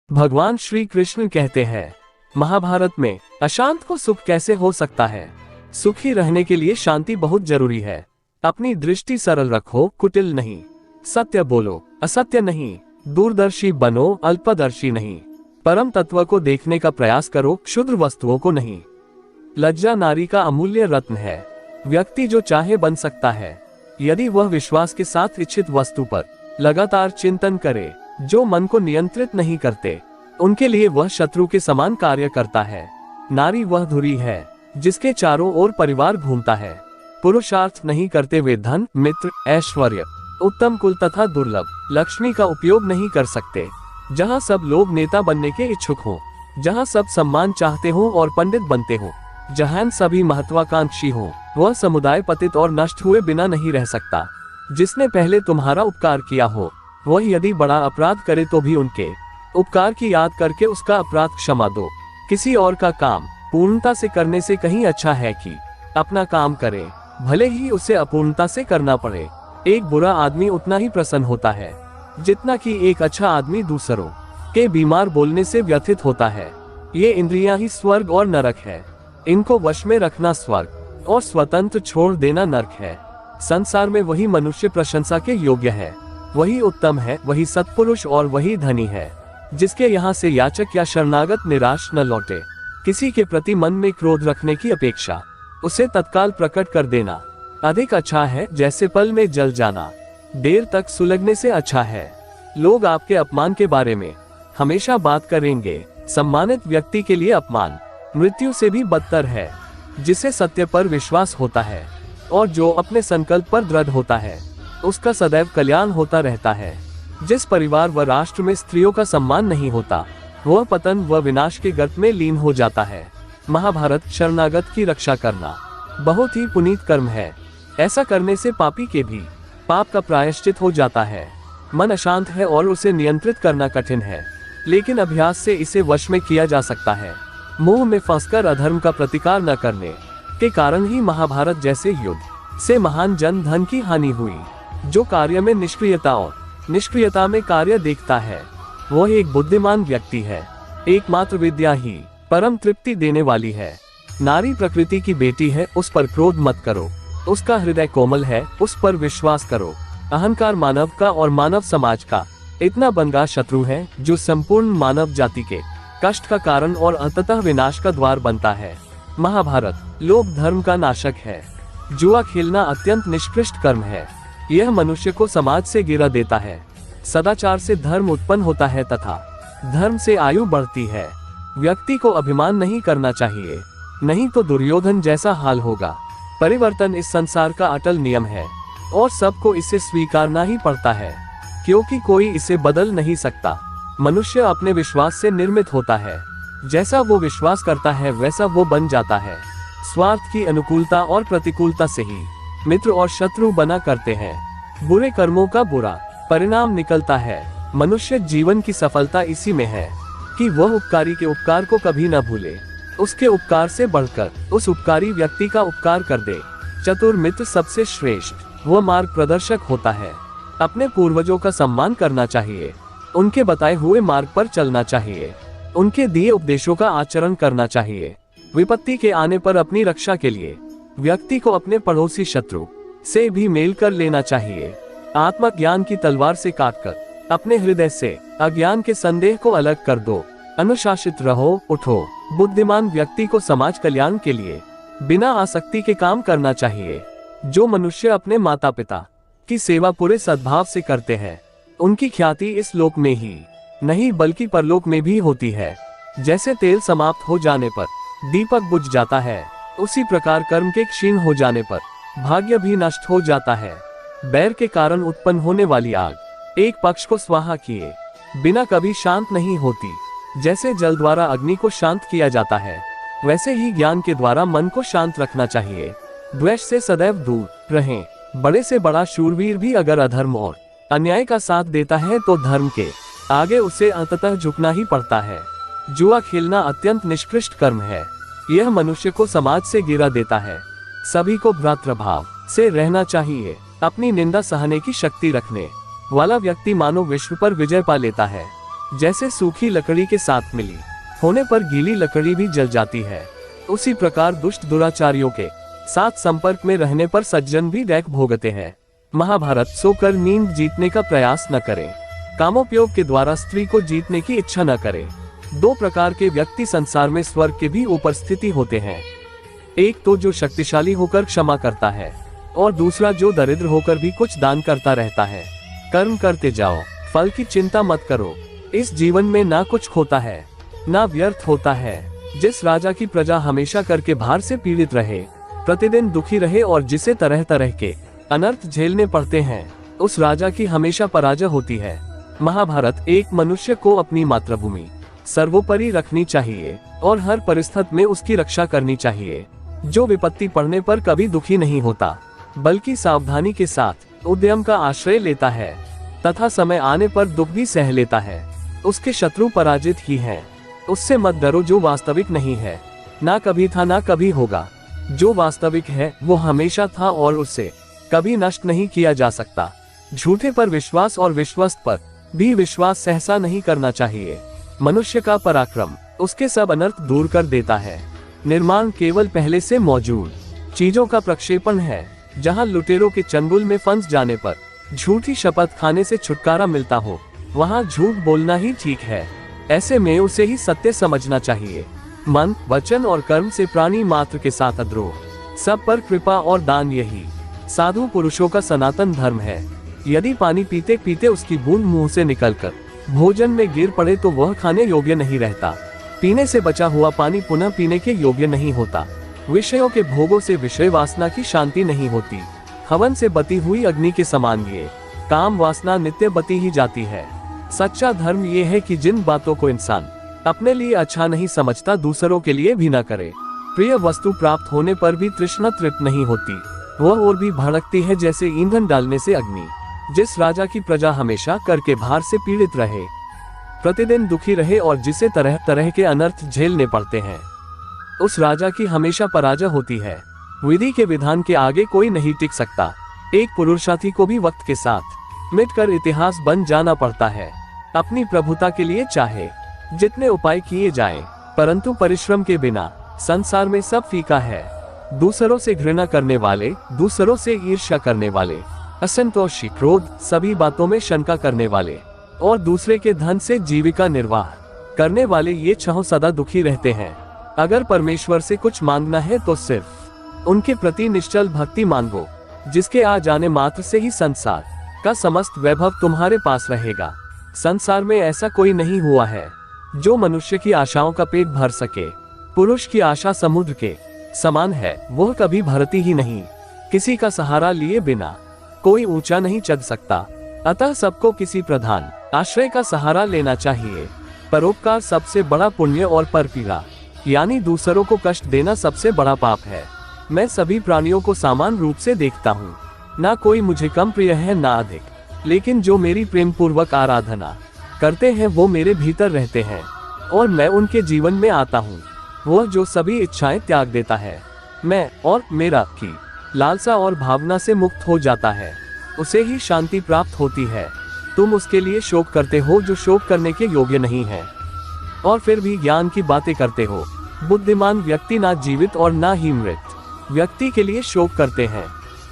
भगवान श्री कृष्ण कहते हैं महाभारत में, अशांत को सुख कैसे हो सकता है। सुखी रहने के लिए शांति बहुत जरूरी है। अपनी दृष्टि सरल रखो, कुटिल नहीं। सत्य बोलो, असत्य नहीं। दूरदर्शी बनो, अल्पदर्शी नहीं। परम तत्व को देखने का प्रयास करो, क्षुद्र वस्तुओं को नहीं। लज्जा नारी का अमूल्य रत्न है। व्यक्ति जो चाहे बन सकता है, यदि वह विश्वास के साथ इच्छित वस्तु पर लगातार चिंतन करे। जो मन को नियंत्रित नहीं करते, उनके लिए वह शत्रु के समान कार्य करता है। नारी वह धुरी है जिसके चारों ओर परिवार घूमता है। पुरुषार्थ नहीं करते वे धन, मित्र, ऐश्वर्य, उत्तम कुल तथा दुर्लभ लक्ष्मी का उपयोग नहीं कर सकते। जहाँ सब लोग नेता बनने के इच्छुक हों, जहाँ सब सम्मान चाहते हों और पंडित बनते हों, जहाँ सभी महत्वाकांक्षी हों, वह समुदाय पतित और नष्ट हुए बिना नहीं रह सकता। जिसने पहले तुम्हारा उपकार किया हो, वह यदि बड़ा अपराध करे तो भी उनके उपकार की याद करके उसका अपराध क्षमा दो। किसी और का काम पूर्णता से करने से कहीं अच्छा है कि अपना काम करे, भले ही उसे अपूर्णता से करना पड़े। एक बुरा आदमी उतना ही प्रसन्न होता है जितना कि एक अच्छा आदमी दूसरों के बीमार बोलने से व्यथित होता है। ये इंद्रियां ही स्वर्ग और नरक है। इनको वश में रखना स्वर्ग और स्वतंत्र छोड़ देना नरक है। संसार में वही मनुष्य प्रशंसा के योग्य है, वही उत्तम है, वही सत्पुरुष और वही धनी है, जिसके यहाँ से याचक या शरणागत निराश न लौटे। किसी के प्रति मन में क्रोध रखने की अपेक्षा उसे तत्काल प्रकट कर देना अधिक अच्छा है, जैसे पल में जल जाना देर तक सुलगने से अच्छा है। लोग आपके अपमान के बारे में हमेशा बात करेंगे। सम्मानित व्यक्ति के लिए अपमान मृत्यु से भी बदतर है। जिसे सत्य पर विश्वास होता है और जो अपने संकल्प पर दृढ़ होता है, उसका सदैव कल्याण होता रहता है। जिस परिवार व राष्ट्र में स्त्रियों का सम्मान नहीं होता, वह पतन व विनाश के गर्त में लीन हो जाता है। महाभारत, शरणागत की रक्षा करना बहुत ही पुनीत कर्म है। ऐसा करने से पापी के भी पाप का प्रायश्चित हो जाता है। मन अशांत है और उसे नियंत्रित करना कठिन है, लेकिन अभ्यास से इसे वश में किया जा सकता है। मोह में फंसकर अधर्म का प्रतिकार न करने के कारण ही महाभारत जैसे युद्ध से महान जन धन की हानि हुई। जो कार्य में निष्क्रियता और निष्क्रियता में कार्य देखता है, वह एक बुद्धिमान व्यक्ति है। एकमात्र विद्या ही परम तृप्ति देने वाली है। नारी प्रकृति की बेटी है, उस पर क्रोध मत करो। उसका हृदय कोमल है, उस पर विश्वास करो। अहंकार मानव का और मानव समाज का इतना बनगा शत्रु है, जो संपूर्ण मानव जाति के कष्ट का कारण और अंततः विनाश का द्वार बनता है। महाभारत लोभ धर्म का नाशक है। जुआ खेलना अत्यंत निष्कृष्ट कर्म है। यह मनुष्य को समाज से गिरा देता है। सदाचार से धर्म उत्पन्न होता है तथा धर्म से आयु बढ़ती है। व्यक्ति को अभिमान नहीं करना चाहिए, नहीं तो दुर्योधन जैसा हाल होगा। परिवर्तन इस संसार का अटल नियम है और सबको इसे स्वीकारना ही पड़ता है, क्योंकि कोई इसे बदल नहीं सकता। मनुष्य अपने विश्वास से निर्मित होता है। जैसा वो विश्वास करता है वैसा वो बन जाता है। स्वार्थ की अनुकूलता और प्रतिकूलता से ही मित्र और शत्रु बना करते हैं। बुरे कर्मों का बुरा परिणाम निकलता है। मनुष्य जीवन की सफलता इसी में है कि वह उपकारी के उपकार को कभी न भूले, उसके उपकार से बढ़कर उस उपकारी व्यक्ति का उपकार कर दे। चतुर मित्र सबसे श्रेष्ठ वह मार्ग प्रदर्शक होता है। अपने पूर्वजों का सम्मान करना चाहिए, उनके बताए हुए मार्ग पर चलना चाहिए, उनके दिए उपदेशों का आचरण करना चाहिए। विपत्ति के आने पर अपनी रक्षा के लिए व्यक्ति को अपने पड़ोसी शत्रु से भी मेल कर लेना चाहिए। आत्मज्ञान की तलवार से काटकर अपने हृदय से अज्ञान के संदेह को अलग कर दो। अनुशासित रहो, उठो। बुद्धिमान व्यक्ति को समाज कल्याण के लिए बिना आसक्ति के काम करना चाहिए। जो मनुष्य अपने माता पिता की सेवा पूरे सद्भाव से करते हैं, उनकी ख्याति इस लोक में ही नहीं बल्कि परलोक में भी होती है। जैसे तेल समाप्त हो जाने पर दीपक बुझ जाता है, उसी प्रकार कर्म के क्षीण हो जाने पर भाग्य भी नष्ट हो जाता है। बैर के कारण उत्पन्न होने वाली आग एक पक्ष को स्वाहा किए बिना कभी शांत नहीं होती। जैसे जल द्वारा अग्नि को शांत किया जाता है, वैसे ही ज्ञान के द्वारा मन को शांत रखना चाहिए। द्वेष से सदैव दूर रहें। बड़े से बड़ा शूरवीर भी अगर अधर्म और अन्याय का साथ देता है तो धर्म के आगे उसे अंततः झुकना ही पड़ता है। जुआ खेलना अत्यंत निष्कृष्ट कर्म है। यह मनुष्य को समाज से गिरा देता है। सभी को भ्रातृभाव से रहना चाहिए। अपनी निंदा सहने की शक्ति रखने वाला व्यक्ति मानो विश्व पर विजय पा लेता है। जैसे सूखी लकड़ी के साथ मिली होने पर गीली लकड़ी भी जल जाती है, उसी प्रकार दुष्ट दुराचारियों के साथ संपर्क में रहने पर सज्जन भी दैक भोगते हैं। महाभारत। सोकर नींद जीतने का प्रयास न करें। कामोपयोग के द्वारा स्त्री को जीतने की इच्छा न करें। दो प्रकार के व्यक्ति संसार में स्वर्ग के भी ऊपर स्थिति होते हैं। एक तो जो शक्तिशाली होकर क्षमा करता है और दूसरा जो दरिद्र होकर भी कुछ दान करता रहता है। कर्म करते जाओ, फल की चिंता मत करो। इस जीवन में ना कुछ खोता है ना व्यर्थ होता है। जिस राजा की प्रजा हमेशा करके भार से पीड़ित रहे, प्रतिदिन दुखी रहे और जिसे तरह तरह के अनर्थ झेलने पड़ते हैं, उस राजा की हमेशा पराजय होती है। महाभारत। एक मनुष्य को अपनी मातृभूमि सर्वोपरि रखनी चाहिए और हर परिस्थिति में उसकी रक्षा करनी चाहिए। जो विपत्ति पड़ने पर कभी दुखी नहीं होता, बल्कि सावधानी के साथ उद्यम का आश्रय लेता है तथा समय आने पर दुख भी सह लेता है, उसके शत्रु पराजित ही हैं। उससे मत डरो जो वास्तविक नहीं है, ना कभी था ना कभी होगा। जो वास्तविक है वो हमेशा था और उससे कभी नष्ट नहीं किया जा सकता। झूठे पर विश्वास और विश्वस्त पर भी विश्वास सहसा नहीं करना चाहिए। मनुष्य का पराक्रम उसके सब अनर्थ दूर कर देता है। निर्माण केवल पहले से मौजूद चीजों का प्रक्षेपण है। जहां लुटेरों के चंगुल में फंस जाने पर झूठी शपथ खाने से छुटकारा मिलता हो, वहां झूठ बोलना ही ठीक है। ऐसे में उसे ही सत्य समझना चाहिए। मन, वचन और कर्म से प्राणी मात्र के साथ अद्रोह, सब पर कृपा और दान, यही साधु पुरुषों का सनातन धर्म है। यदि पानी पीते पीते उसकी बूंद मुंह से निकलकर भोजन में गिर पड़े तो वह खाने योग्य नहीं रहता। पीने से बचा हुआ पानी पुनः पीने के योग्य नहीं होता। विषयों के भोगों से विषय वासना की शांति नहीं होती। हवन से बती हुई अग्नि के समान ये काम वासना नित्य बती ही जाती है। सच्चा धर्म ये है कि जिन बातों को इंसान अपने लिए अच्छा नहीं समझता, दूसरों के लिए भी न करे। प्रिय वस्तु प्राप्त होने पर भी तृष्णा तृप्त नहीं होती, वह और भी भड़कती है जैसे ईंधन डालने से अग्नि। जिस राजा की प्रजा हमेशा कर के भार से पीड़ित रहे, प्रतिदिन दुखी रहे और जिसे तरह तरह के अनर्थ झेलने पड़ते हैं, उस राजा की हमेशा पराजय होती है। विधि के विधान के आगे कोई नहीं टिक सकता। एक पुरुषार्थी को भी वक्त के साथ मिटकर इतिहास बन जाना पड़ता है। अपनी प्रभुता के लिए चाहे जितने उपाय किए जाएं, परंतु परिश्रम के बिना संसार में सब फीका है। दूसरों से घृणा करने वाले, दूसरों से ईर्ष्या करने वाले, असंतोषी, क्रोध, सभी बातों में शंका करने वाले और दूसरे के धन से जीविका निर्वाह करने वाले, ये छहों सदा दुखी रहते हैं। अगर परमेश्वर से कुछ मांगना है तो सिर्फ उनके प्रति निश्चल भक्ति मांगो, जिसके आ जाने मात्र से ही संसार का समस्त वैभव तुम्हारे पास रहेगा। संसार में ऐसा कोई नहीं हुआ है जो मनुष्य की आशाओं का पेट भर सके। पुरुष की आशा समुद्र के समान है, वह कभी भरती ही नहीं। किसी का सहारा लिए बिना कोई ऊंचा नहीं चढ़ सकता, अतः सबको किसी प्रधान आश्रय का सहारा लेना चाहिए। परोपकार सबसे बड़ा पुण्य और परपीड़ा यानी दूसरों को कष्ट देना सबसे बड़ा पाप है। मैं सभी प्राणियों को समान रूप से देखता हूँ, ना कोई मुझे कम प्रिय है ना अधिक, लेकिन जो मेरी प्रेम पूर्वक आराधना करते हैं वो मेरे भीतर रहते हैं और मैं उनके जीवन में आता हूँ। वह जो सभी इच्छाएं त्याग देता है, मैं और मेरा की लालसा और भावना से मुक्त हो जाता है, उसे ही शांति प्राप्त होती है। तुम उसके लिए शोक करते हो जो शोक करने के योग्य नहीं है और फिर भी ज्ञान की बातें करते हो। बुद्धिमान व्यक्ति ना जीवित और ना ही मृत व्यक्ति के लिए शोक करते हैं।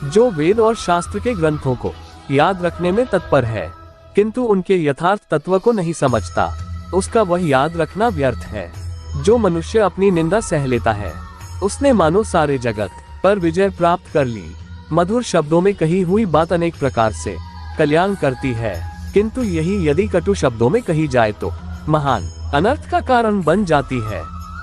जो वेद और शास्त्र के ग्रंथों को याद रखने में तत्पर है किंतु उनके यथार्थ तत्व को नहीं समझता, उसका वह याद रखना व्यर्थ है। जो मनुष्य अपनी निंदा सह लेता है, उसने मानो सारे जगत पर विजय प्राप्त कर ली। मधुर शब्दों में कही हुई बात अनेक प्रकार से कल्याण करती है, किंतु यही यदि कटु शब्दों में कही जाए तो महान अनर्थ का कारण बन जाती है।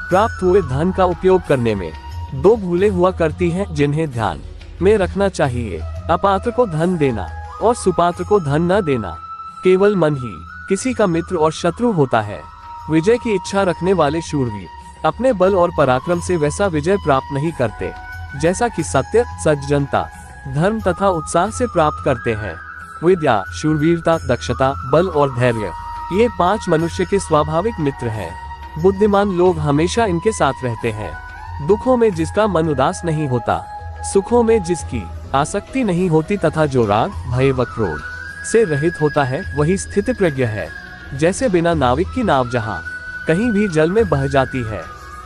प्राप्त हुए धन का उपयोग करने में दो भूलें हुआ करती हैं, जिन्हें ध्यान में रखना चाहिए। अपात्र को धन देना और सुपात्र को धन न देना। केवल मन ही किसी का मित्र और शत्रु होता है। विजय की इच्छा रखने वाले शूरवीर अपने बल और पराक्रम से वैसा विजय प्राप्त नहीं करते जैसा कि सत्य, सज्जनता, धर्म तथा उत्साह से प्राप्त करते हैं। विद्या, शूरवीरता, दक्षता, बल और धैर्य, ये पांच मनुष्य के स्वाभाविक मित्र हैं। बुद्धिमान लोग हमेशा इनके साथ रहते हैं। दुखों में जिसका मन उदास नहीं होता, सुखों में जिसकी आसक्ति नहीं होती तथा जो राग, भय व क्रोध से रहित होता है, वही स्थितप्रज्ञ है। जैसे बिना नाविक की नाव जहाँ कहीं भी जल में बह जाती है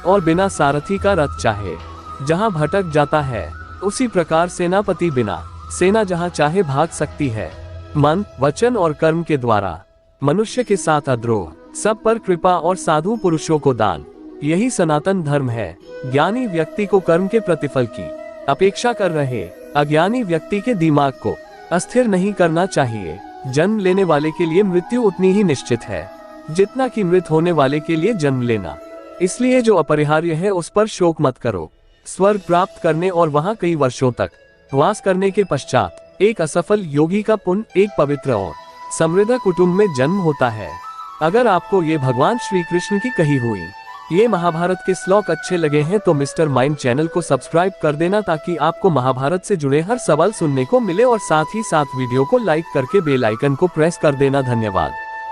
और बिना सारथी का रथ चाहे जहाँ भटक जाता है, उसी प्रकार सेनापति बिना सेना जहाँ चाहे भाग सकती है। मन, वचन और कर्म के द्वारा मनुष्य के साथ अद्रोह, सब पर कृपा और साधु पुरुषों को दान, यही सनातन धर्म है। ज्ञानी व्यक्ति को कर्म के प्रतिफल की अपेक्षा कर रहे अज्ञानी व्यक्ति के दिमाग को अस्थिर नहीं करना चाहिए। जन्म लेने वाले के लिए मृत्यु उतनी ही निश्चित है जितना कि मृत होने वाले के लिए जन्म लेना। इसलिए जो अपरिहार्य है उस पर शोक मत करो। स्वर्ग प्राप्त करने और वहां कई वर्षों तक वास करने के पश्चात एक असफल योगी का पुण्य एक पवित्र और समृद्ध कुटुंब में जन्म होता है। अगर आपको ये भगवान श्री कृष्ण की कही हुई ये महाभारत के श्लोक अच्छे लगे हैं तो मिस्टर माइंड चैनल को सब्सक्राइब कर देना, ताकि आपको महाभारत से जुड़े हर सवाल सुनने को मिले, और साथ ही साथ वीडियो को लाइक करके बेल आइकन को प्रेस कर देना। धन्यवाद।